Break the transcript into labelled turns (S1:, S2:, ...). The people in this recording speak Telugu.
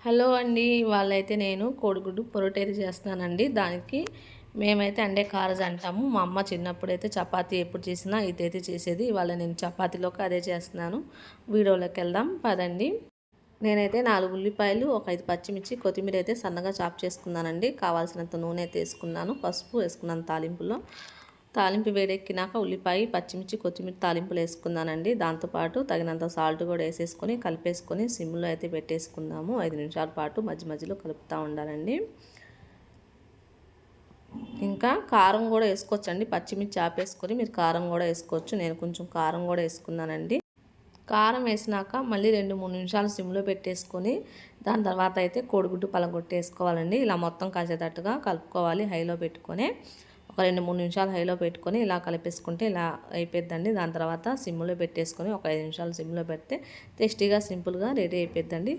S1: హలో అండి. వాళ్ళైతే నేను కోడిగుడ్డు పొరోటా అయితే చేస్తున్నానండి. దానికి మేమైతే అండే కారజ్ అంటాము. మా అమ్మ చిన్నప్పుడైతే చపాతీ ఎప్పుడు చేసినా ఇదైతే చేసేది. ఇవాళ నేను చపాతీలోకి అదే చేస్తున్నాను. వీడియోలోకి వెళ్దాం పదండి. నేనైతే 4 ఉల్లిపాయలు, ఒక 5 పచ్చిమిర్చి, కొత్తిమీర అయితే సన్నగా చాప్ చేసుకున్నానండి. కావాల్సినంత నూనె అయితే వేసుకున్నాను. పసుపు వేసుకున్నాను తాలింపులో. తాలింపు వేడెక్కినాక ఉల్లిపాయ, పచ్చిమిర్చి, కొత్తిమీర తాలింపులు వేసుకున్నానండి. దాంతోపాటు తగినంత సాల్ట్ కూడా వేసేసుకొని కలిపేసుకొని సిమ్లో అయితే పెట్టేసుకుందాము. 5 నిమిషాల పాటు మధ్య మధ్యలో కలుపుతూ ఉండాలండి. ఇంకా కారం కూడా వేసుకోవచ్చండి. పచ్చిమిర్చి ఆపేసుకొని మీరు కారం కూడా వేసుకోవచ్చు. నేను కొంచెం కారం కూడా వేసుకున్నానండి. కారం వేసినాక మళ్ళీ 2-3 నిమిషాలు సిమ్లో పెట్టేసుకొని దాని తర్వాత అయితే కోడిగుడ్డు పలగొట్టేసుకోవాలండి. ఇలా మొత్తం కాసేటట్టుగా కలుపుకోవాలి హైలో పెట్టుకొని. ఒక 2-3 నిమిషాలు హైలో పెట్టుకొని ఇలా కలిపేసుకుంటే ఇలా అయిపోద్దండి. దాని తర్వాత సిమ్లో పెట్టేసుకొని ఒక 5 నిమిషాలు సిమ్లో పెడితే టేస్టీగా సింపుల్గా రెడీ అయిపోద్దండి.